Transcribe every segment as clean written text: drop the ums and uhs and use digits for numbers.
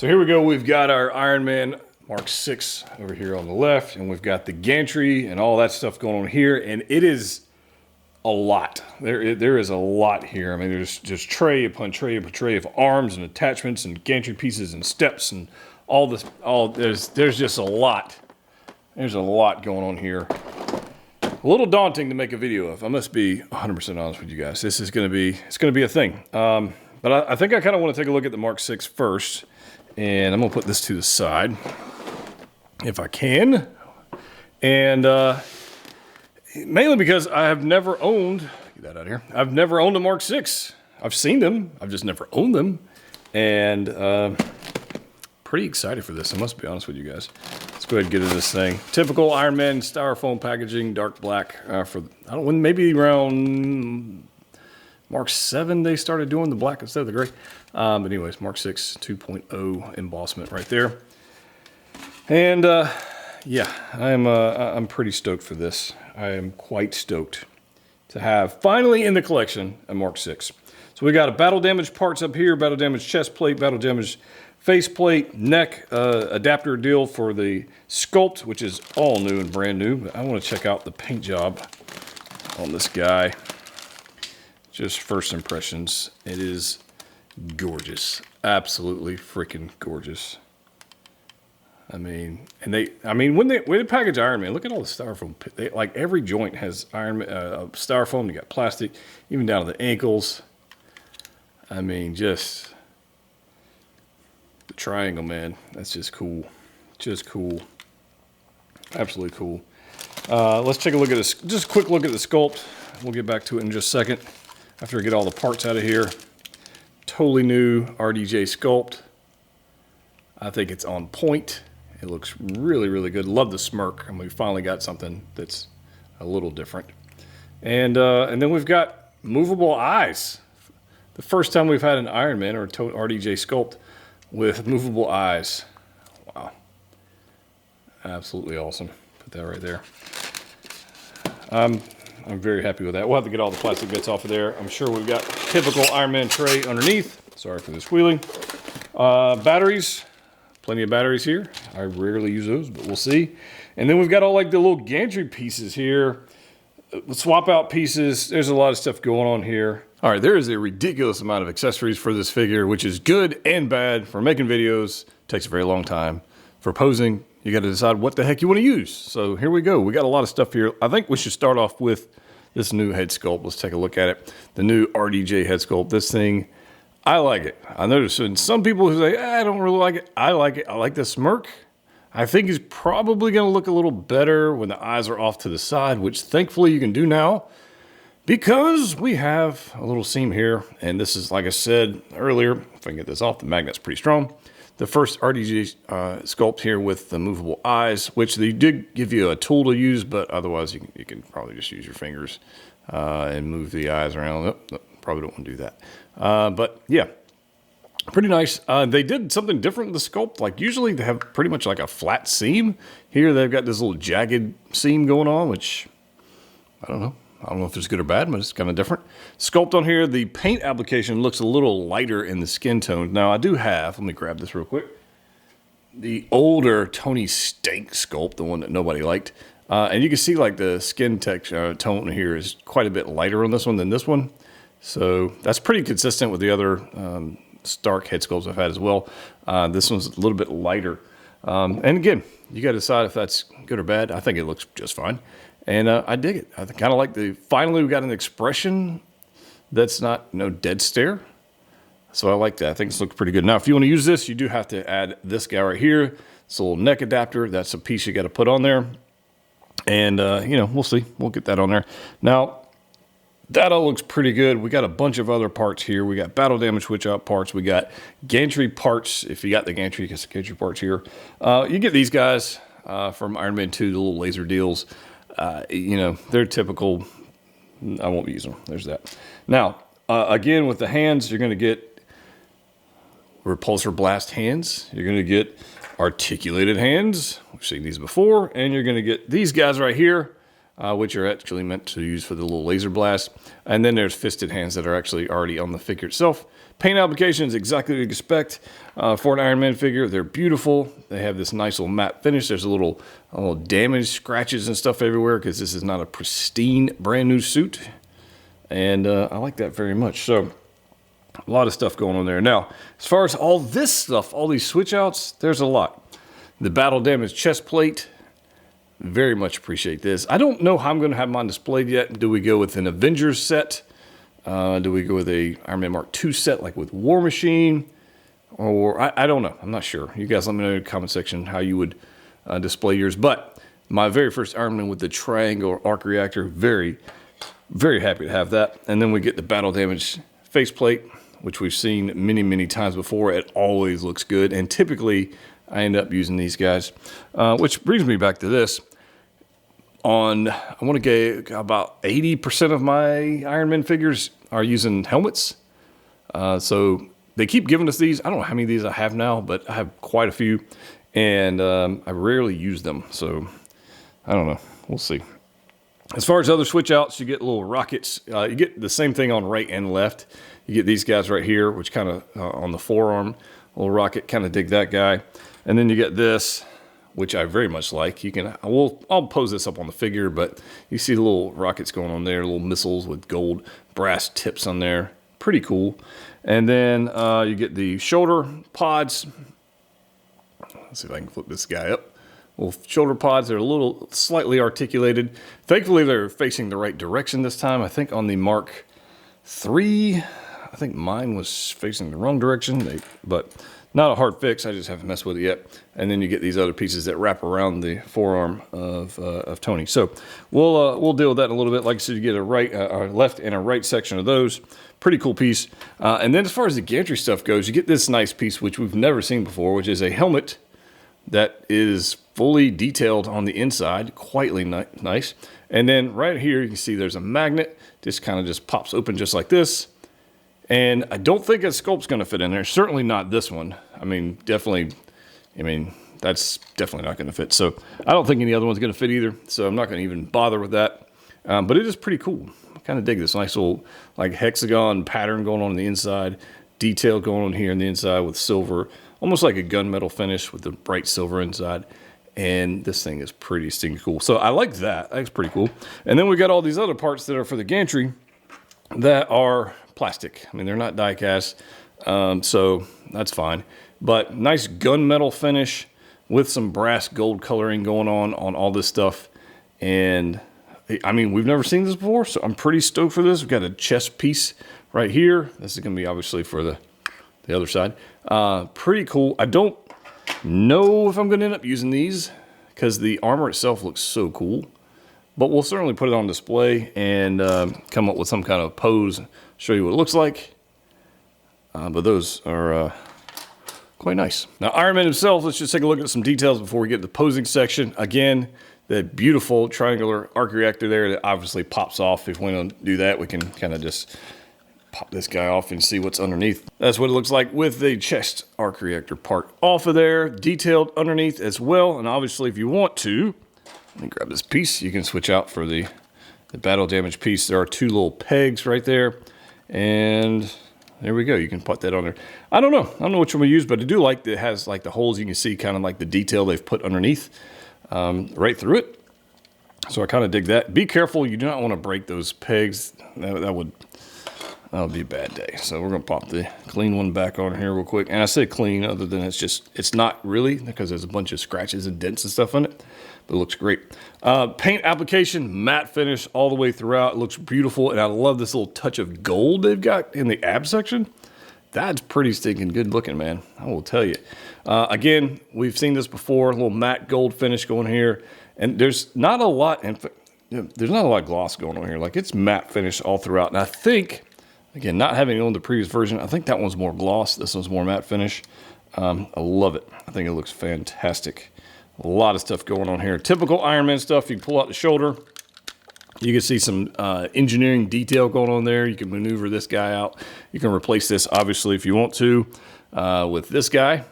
So here we go. We've got our Iron Man Mark 6 over here on the left, and we've got the gantry and all that stuff going on here, and it is a lot. There is a lot here. I mean, there's just tray upon tray upon tray of arms and attachments and gantry pieces and steps and all this. There's just a lot. There's a lot going on here. A little daunting to make a video of. I must be 100% honest with you guys. This is going to be a thing. But I think I kind of want to take a look at the Mark 6 first, and I'm going to put this to the side if I can. And mainly because I have never owned, get that out of here. I've never owned a Mark 6. I've seen them. I've just never owned them. And pretty excited for this. I must be honest with you guys. Let's go ahead and get into this thing. Typical Iron Man styrofoam packaging, dark black. Maybe around Mark 7 they started doing the black instead of the gray. But anyways, Mark 6 2.0 embossment right there. And yeah, I'm pretty stoked for this. I am quite stoked to have finally in the collection a Mark 6. So we got a battle damage parts up here, battle damage chest plate, battle damage face plate, neck adapter deal for the sculpt, which is all new and brand new. But I want to check out the paint job on this guy. Just first impressions. It is gorgeous. Absolutely freaking gorgeous. I mean, when they package Iron Man, look at all the styrofoam. Like every joint has styrofoam. You got plastic, even down to the ankles. I mean, just the triangle, man. That's just cool. Just cool. Absolutely cool. Let's take a look at this. Just a quick look at the sculpt. We'll get back to it in just a second after I get all the parts out of here. Totally new RDJ sculpt. I think it's on point. It looks really, really good. Love the smirk. I mean, we finally got something that's a little different. And then we've got movable eyes. The first time we've had an Iron Man or a RDJ sculpt with movable eyes. Wow. Absolutely awesome. Put that right there. I'm very happy with that. We'll have to get all the plastic bits off of there. I'm sure we've got typical Iron Man tray underneath. Sorry for this wheeling. Batteries. Plenty of batteries here. I rarely use those, but we'll see. And then we've got all like the little gantry pieces here. Swap out pieces. There's a lot of stuff going on here. All right, there is a ridiculous amount of accessories for this figure, which is good and bad. For making videos, takes a very long time. For posing, you got to decide what the heck you want to use. So here we go. We got a lot of stuff here. I think we should start off with this new head sculpt. Let's take a look at it. The new RDJ head sculpt. This thing, I like it. I noticed some people who say, I don't really like it. I like it. I like the smirk. I think he's probably going to look a little better when the eyes are off to the side, which thankfully you can do now because we have a little seam here. And this is, like I said earlier, if I can get this off, the magnet's pretty strong. The first RDJ sculpt here with the movable eyes, which they did give you a tool to use, but otherwise you can probably just use your fingers and move the eyes around. Oh, probably don't want to do that. But yeah, pretty nice. They did something different with the sculpt. Like usually they have pretty much like a flat seam. Here they've got this little jagged seam going on, which I don't know. I don't know if it's good or bad, but it's kind of different. Sculpt on here, the paint application looks a little lighter in the skin tone. Now I do have, let me grab this real quick, the older Tony Stank sculpt, the one that nobody liked. And you can see like the skin texture tone here is quite a bit lighter on this one than this one. So that's pretty consistent with the other Stark head sculpts I've had as well. This one's a little bit lighter. And again, you got to decide if that's good or bad. I think it looks just fine. And I dig it. I kind of like finally we got an expression that's not dead stare. So I like that. I think this looks pretty good. Now, if you want to use this, you do have to add this guy right here. It's a little neck adapter. That's a piece you got to put on there. And, we'll see. We'll get that on there. Now, that all looks pretty good. We got a bunch of other parts here. We got battle damage switch out parts. We got gantry parts. If you got the gantry, you get the gantry parts here. You get these guys from Iron Man 2, the little laser deals. They're typical. I won't use them. There's that. Now, again, with the hands, you're going to get repulsor blast hands. You're going to get articulated hands. We've seen these before. And you're going to get these guys right here. which are actually meant to use for the little laser blast. And then there's fisted hands that are actually already on the figure itself. Paint application is exactly what you expect for an Iron Man figure. They're beautiful. They have this nice little matte finish. There's a little damage, scratches and stuff everywhere because this is not a pristine brand new suit. And I like that very much. So a lot of stuff going on there. Now, as far as all this stuff, all these switch outs, there's a lot. The battle damage chest plate, very much appreciate this. I don't know how I'm going to have mine displayed yet. Do we go with an Avengers set? Do we go with a Iron Man Mark II set like with War Machine? Or I don't know. I'm not sure. You guys let me know in the comment section how you would display yours. But my very first Iron Man with the triangle arc reactor, very, very happy to have that. And then we get the battle damage faceplate, which we've seen many, many times before. It always looks good. And typically, I end up using these guys. Which brings me back to this. I want to get about 80% of my Iron Man figures are using helmets. So they keep giving us these. I don't know how many of these I have now, but I have quite a few. And I rarely use them. So I don't know. We'll see. As far as other switch outs, you get little rockets. You get the same thing on right and left. You get these guys right here, which kind of on the forearm, little rocket, kind of dig that guy. And then you get this, which I very much like. I'll pose this up on the figure, but you see the little rockets going on there, little missiles with gold brass tips on there. Pretty cool. And then you get the shoulder pods. Let's see if I can flip this guy up. Little shoulder pods. They're a little slightly articulated. Thankfully, they're facing the right direction this time. I think on the Mark III, I think mine was facing the wrong direction, but not a hard fix. I just haven't messed with it yet. And then you get these other pieces that wrap around the forearm of Tony. So we'll deal with that in a little bit. Like I said, you get a left and a right section of those. Pretty cool piece. And then as far as the gantry stuff goes, you get this nice piece, which we've never seen before, which is a helmet that is fully detailed on the inside. Quite nice. And then right here, you can see there's a magnet. Just kind of just pops open just like this. And I don't think a sculpt's going to fit in there. Certainly not this one. I mean, that's definitely not going to fit. So I don't think any other one's going to fit either. So I'm not going to even bother with that. But it is pretty cool. I kind of dig this nice little like hexagon pattern going on the inside. Detail going on here on the inside with silver. Almost like a gunmetal finish with the bright silver inside. And this thing is pretty stinking cool. So I like that. That's pretty cool. And then we got all these other parts that are for the gantry that are plastic. I mean, they're not die cast, so that's fine. But nice gunmetal finish with some brass gold coloring going on all this stuff. And I mean, we've never seen this before, so I'm pretty stoked for this. We've got a chest piece right here. This is going to be obviously for the other side. Pretty cool. I don't know if I'm going to end up using these because the armor itself looks so cool. But we'll certainly put it on display and come up with some kind of pose, show you what it looks like. But those are quite nice. Now, Iron Man himself, let's just take a look at some details before we get to the posing section. Again, that beautiful triangular arc reactor there that obviously pops off. If we don't do that, we can kind of just pop this guy off and see what's underneath. That's what it looks like with the chest arc reactor part off of there. Detailed underneath as well. And obviously, if you want to, let me grab this piece. You can switch out for the battle damage piece. There are two little pegs right there. And there we go. You can put that on there. I don't know which one we use, but I do like that it has like the holes. You can see kind of like the detail they've put underneath right through it. So I kind of dig that. Be careful. You do not want to break those pegs. That would be a bad day. So we're going to pop the clean one back on here real quick. And I say clean other than it's not really because there's a bunch of scratches and dents and stuff on it. But it looks great. Paint application, matte finish all the way throughout. It looks beautiful. And I love this little touch of gold they've got in the ab section. That's pretty stinking good looking, man. I will tell you. Again, we've seen this before. A little matte gold finish going here. And there's not a lot of gloss going on here. Like it's matte finish all throughout. And I think, again, not having owned the previous version, I think that one's more gloss. This one's more matte finish. I love it. I think it looks fantastic. A lot of stuff going on here. Typical Iron Man stuff. You can pull out the shoulder. You can see some engineering detail going on there. You can maneuver this guy out. You can replace this, obviously, if you want to, with this guy.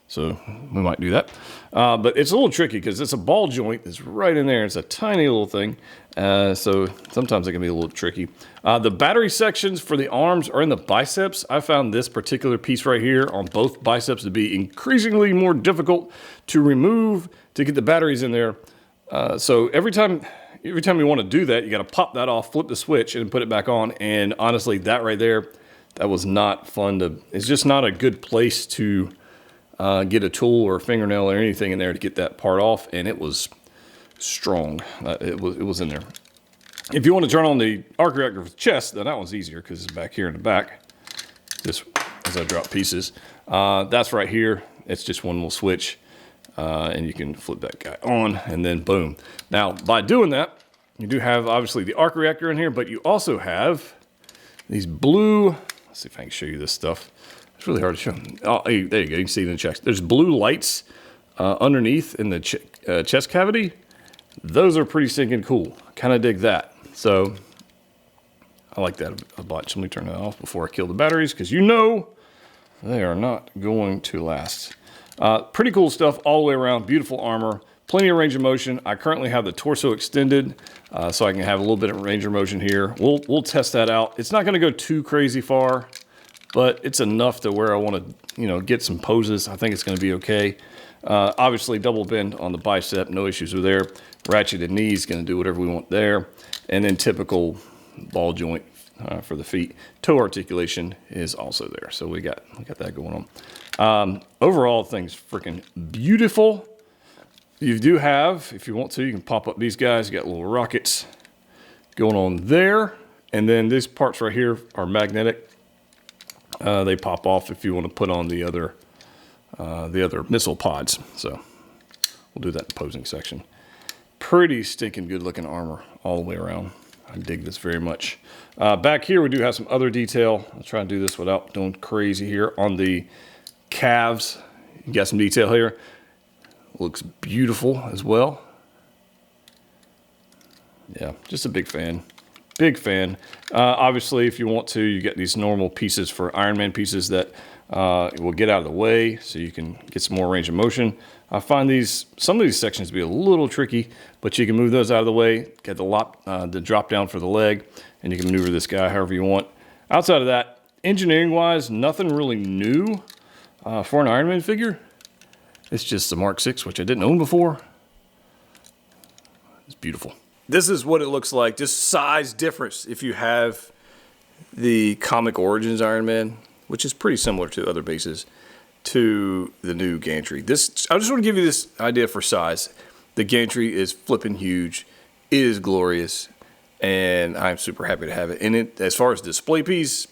So we might do that. But it's a little tricky because it's a ball joint that's right in there. It's a tiny little thing. So sometimes it can be a little tricky. The battery sections for the arms are in the biceps. I found this particular piece right here on both biceps to be increasingly more difficult to remove to get the batteries in there. So every time you want to do that, you got to pop that off, flip the switch, and put it back on. And honestly, that right there, that was not fun to. It's just not a good place to get a tool or a fingernail or anything in there to get that part off. And it was strong. It was in there. If you want to turn on the arc reactor for the chest, then that one's easier because it's back here in the back. Just as I drop pieces, that's right here. It's just one little switch. And you can flip that guy on, and then boom. Now, by doing that, you do have, obviously, the arc reactor in here, but you also have these blue, let's see if I can show you this stuff. It's really hard to show. Oh, there you go. You can see it in the chest. There's blue lights underneath in the chest cavity. Those are pretty stinking cool. Kind of dig that. So, I like that a bunch. Let me turn that off before I kill the batteries, because you know they are not going to last. Pretty cool stuff all the way around. Beautiful armor. Plenty of range of motion. I currently have the torso extended, so I can have a little bit of range of motion here. We'll test that out. It's not going to go too crazy far, but it's enough to where I want to, get some poses. I think it's going to be okay. Obviously, double bend on the bicep. No issues with there. Ratcheted knees, going to do whatever we want there. And then typical ball joint for the feet. Toe articulation is also there. So we got that going on. Overall, thing's freaking beautiful. You do have, if you want to, you can pop up these guys. You got little rockets going on there. And then these parts right here are magnetic. They pop off if you want to put on the other missile pods. So we'll do that in the posing section. Pretty stinking good looking armor all the way around. I dig this very much. Back here, we do have some other detail. I'll try and do this without going crazy here. On the calves, you got some detail here. Looks beautiful as well. Yeah, just a big fan. Big fan. Obviously, if you want to, you get these normal pieces for Iron Man pieces that will get out of the way so you can get some more range of motion. I find some of these sections to be a little tricky, but you can move those out of the way, get the drop down for the leg, and you can maneuver this guy however you want. Outside of that, engineering-wise, nothing really new for an Iron Man figure. It's just the Mark VI, which I didn't own before. It's beautiful. This is what it looks like, just size difference if you have the Comic Origins Iron Man, which is pretty similar to other bases, to the new Gantry. I just want to give you this idea for size. The Gantry is flipping huge. It is glorious, and I'm super happy to have it. And as far as display piece,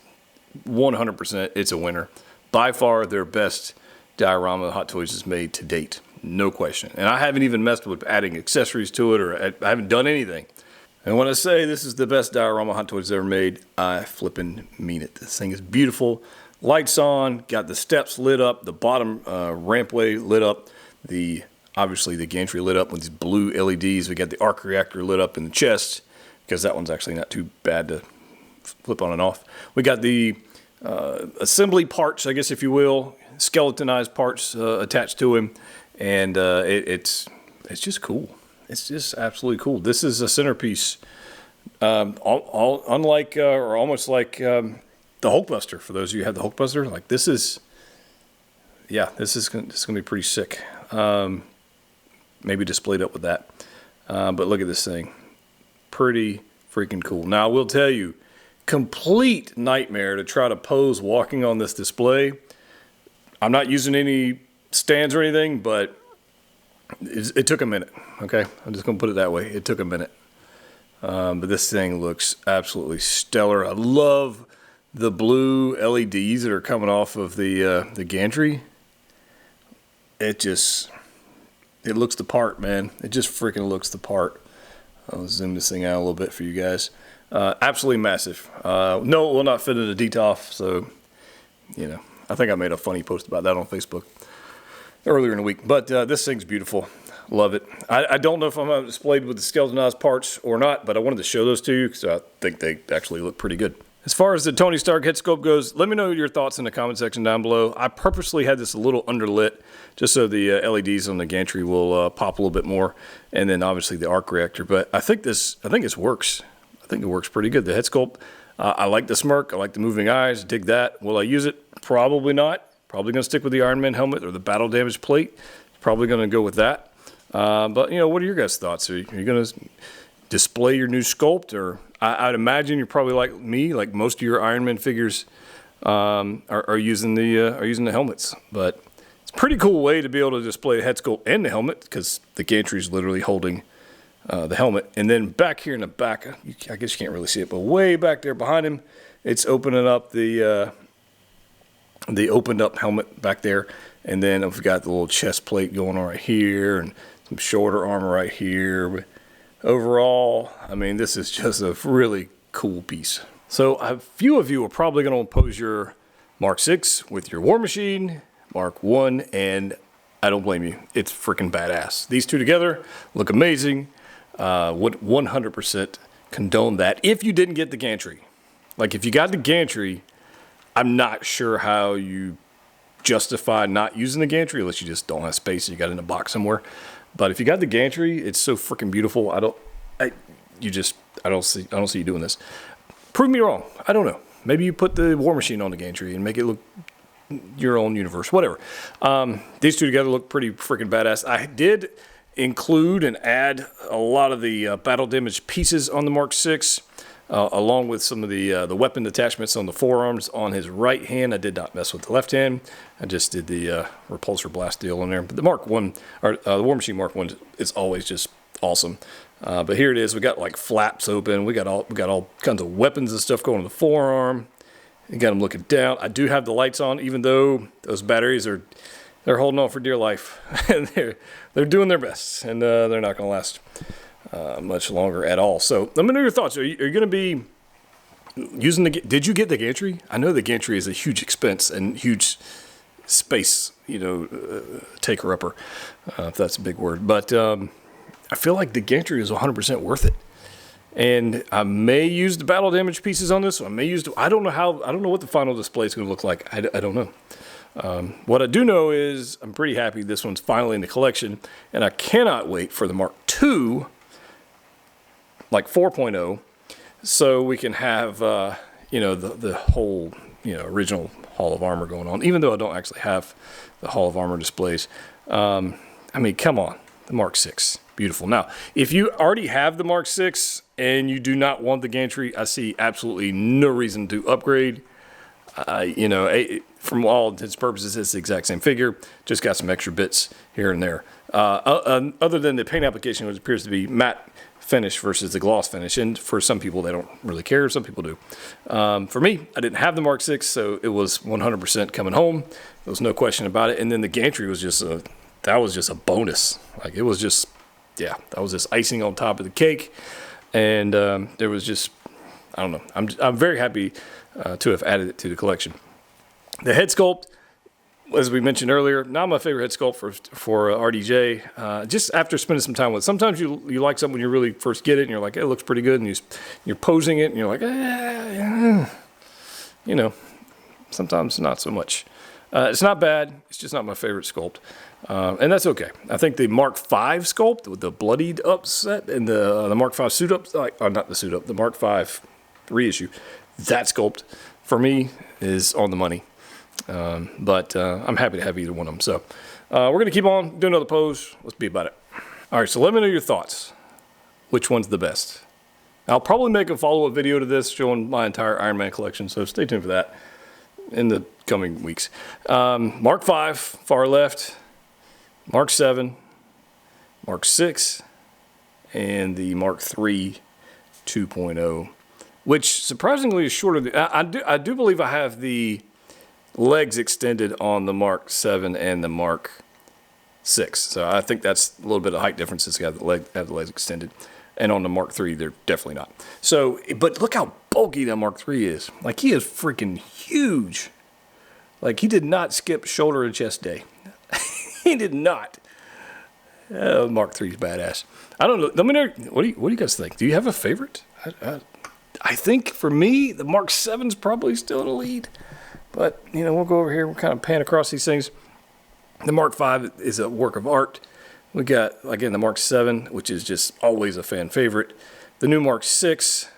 100% it's a winner. By far their best diorama Hot Toys has made to date. No question. And I haven't even messed with adding accessories to it, or I haven't done anything. And when I say this is the best diorama Hot Toys ever made, I flipping mean it. This thing is beautiful. Lights on, got the steps lit up, the bottom rampway lit up, obviously the gantry lit up with these blue LEDs. We got the arc reactor lit up in the chest, because that one's actually not too bad to flip on and off. We got the assembly parts, I guess if you will, skeletonized parts attached to him, and it's just cool. It's just absolutely cool. This is a centerpiece, unlike or almost like the Hulkbuster. For those of you who have the Hulkbuster, like this is going to be pretty sick. Maybe displayed up with that. But look at this thing, pretty freaking cool. Now I will tell you, complete nightmare to try to pose walking on this display. I'm not using any stands or anything, but it took a minute. Okay, I'm just going to put it that way. It took a minute. But this thing looks absolutely stellar. I love the blue LEDs that are coming off of the gantry. It looks the part, man. It just freaking looks the part. I'll zoom this thing out a little bit for you guys. Absolutely massive. No, it will not fit in a DTOF, so, I think I made a funny post about that on Facebook earlier in the week. But this thing's beautiful. Love it. I don't know if I'm displayed with the skeletonized parts or not, but I wanted to show those to you because I think they actually look pretty good. As far as the Tony Stark head sculpt goes, let me know your thoughts in the comment section down below. I purposely had this a little underlit just so the LEDs on the gantry will pop a little bit more, and then obviously the arc reactor. But I think this works. I think it works pretty good. The head sculpt, I like the smirk. I like the moving eyes. Dig that. Will I use it? Probably not. Probably going to stick with the Iron Man helmet or the battle damage plate. Probably going to go with that. But you know, what are your guys' thoughts? Are you going to display your new sculpt, or I'd imagine you're probably like me, like most of your Iron Man figures are using the helmets. But it's a pretty cool way to be able to display the head sculpt and the helmet, because the gantry is literally holding the helmet. And then back here in the back, I guess you can't really see it, but way back there behind him, it's opening up the opened up helmet back there. And then we've got the little chest plate going on right here, and some shoulder armor right here. But overall, I mean, this is just a really cool piece. So a few of you are probably going to oppose your Mark 6 with your War Machine, Mark 1, and I don't blame you. It's freaking badass. These two together look amazing. Would 100% condone that if you didn't get the gantry. Like, if you got the gantry, I'm not sure how you justify not using the gantry, unless you just don't have space and you got it in a box somewhere. But if you got the gantry, it's so freaking beautiful. I don't see you doing this. Prove me wrong. I don't know. Maybe you put the War Machine on the gantry and make it look your own universe, whatever. These two together look pretty freaking badass. I did include and add a lot of the battle damage pieces on the Mark 6, along with some of the weapon attachments on the forearms on his right hand. I did not mess with the left hand. I just did the repulsor blast deal on there. But the Mark 1, or the War Machine Mark 1, is always just awesome. But here it is. We got like flaps open. We got all kinds of weapons and stuff going on the forearm. You got them looking down. I do have the lights on, even though those batteries they're holding on for dear life. And they're doing their best, and they're not going to last much longer at all. So let me know your thoughts. Are you going to be using did you get the gantry? I know the gantry is a huge expense and huge space, taker-upper, if that's a big word. But I feel like the gantry is 100% worth it. And I may use the battle damage pieces on this. I may use I don't know what the final display is going to look like. I don't know. What I do know is I'm pretty happy this one's finally in the collection, and I cannot wait for the Mark II, like 4.0, so we can have the whole original Hall of Armor going on. Even though I don't actually have the Hall of Armor displays. I mean, come on, the Mark 6, beautiful. Now, if you already have the Mark 6 and you do not want the gantry, I see absolutely no reason to upgrade. From all intents and purposes, it's the exact same figure, just got some extra bits here and there. Other than the paint application, which appears to be matte finish versus the gloss finish, and for some people, they don't really care. Some people do. For me, I didn't have the Mark 6, so it was 100% coming home. There was no question about it. And then the gantry was just a bonus. Like, it was just, that was just icing on top of the cake. And there was just, I don't know. I'm very happy to have added it to the collection. The head sculpt, as we mentioned earlier, not my favorite head sculpt for RDJ. Just after spending some time with it. Sometimes you like something when you really first get it, and you're like, it looks pretty good, and you're posing it, and you're like, sometimes not so much. It's not bad. It's just not my favorite sculpt. And that's okay. I think the Mark V sculpt with the bloodied upset and the Mark V suit up, not the suit up, the Mark V reissue, that sculpt for me is on the money. But I'm happy to have either one of them. So we're going to keep on doing another pose. Let's be about it. All right, so let me know your thoughts. Which one's the best? I'll probably make a follow-up video to this showing my entire Iron Man collection, so stay tuned for that in the coming weeks. Mark V, far left. Mark 7, Mark 6, and the Mark 3 2.0, which surprisingly is shorter. I do believe I have the legs extended on the Mark 7 and the Mark 6. So I think that's a little bit of height difference. It's got the legs extended. And on the Mark 3, they're definitely not. So, but look how bulky that Mark 3 is. Like, he is freaking huge. Like, he did not skip shoulder and chest day. He did not. Mark 3 is badass. I don't know. Let me know. What do you guys think? Do you have a favorite? I think for me, the Mark 7 is probably still in the lead. But, you know, we'll go over here. We'll kind of pan across these things. The Mark 5 is a work of art. We got, again, the Mark 7, which is just always a fan favorite. The new Mark 6,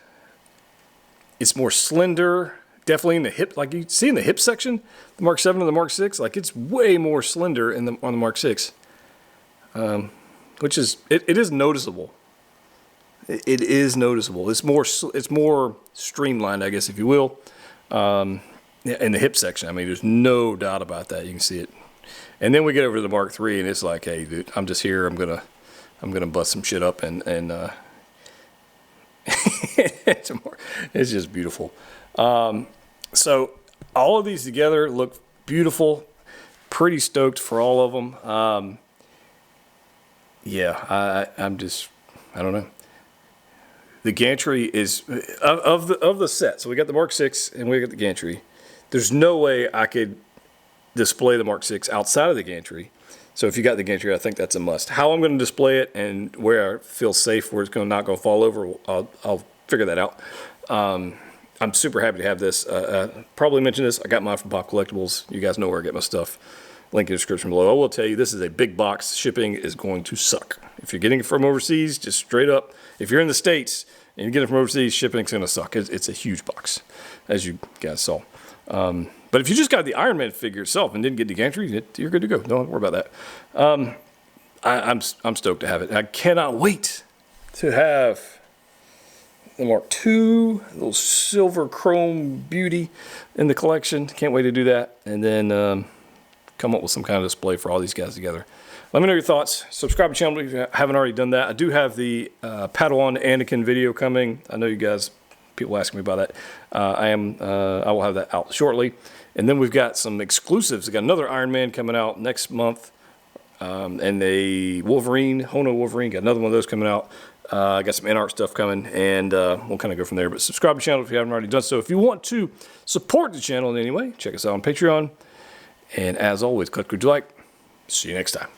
it's more slender. Definitely in the hip, like you see in the hip section, the Mark 7 and the Mark 6, like it's way more slender on the Mark 6. Which is, it is noticeable. It is noticeable. It's more streamlined, I guess, if you will. In the hip section, I mean, there's no doubt about that. You can see it. And then we get over to the Mark III, and it's like, hey, dude, I'm just here. I'm gonna bust some shit up, and it's just beautiful. So all of these together look beautiful. Pretty stoked for all of them. Yeah, I'm just, I don't know. The Gantry is of the set. So we got the Mark 6 and we got the Gantry. There's no way I could display the Mark 6 outside of the Gantry. So if you got the Gantry, I think that's a must. How I'm going to display it and where I feel safe, where it's not going to fall over, I'll figure that out. I'm super happy to have this. Probably mentioned this. I got mine from Pop Collectibles. You guys know where I get my stuff. Link in the description below. I will tell you, this is a big box. Shipping is going to suck. If you're getting it from overseas, just straight up. If you're in the States and you get it from overseas, shipping's going to suck. It's a huge box, as you guys saw. But if you just got the Iron Man figure itself and didn't get the Gantry, you're good to go. Don't worry about that. I'm stoked to have it. I cannot wait to have the Mark II, little silver chrome beauty in the collection. Can't wait to do that. And then come up with some kind of display for all these guys together. Let me know your thoughts. Subscribe to the channel if you haven't already done that. I do have the Padawan Anakin video coming. I know you guys, people asking me about that. I will have that out shortly. And then we've got some exclusives. We got another Iron Man coming out next month. And a Wolverine, Hono Wolverine. Got another one of those coming out. I got some in-art stuff coming, and we'll kind of go from there. But subscribe to the channel if you haven't already done so. If you want to support the channel in any way, check us out on Patreon. And as always, click what you like. See you next time.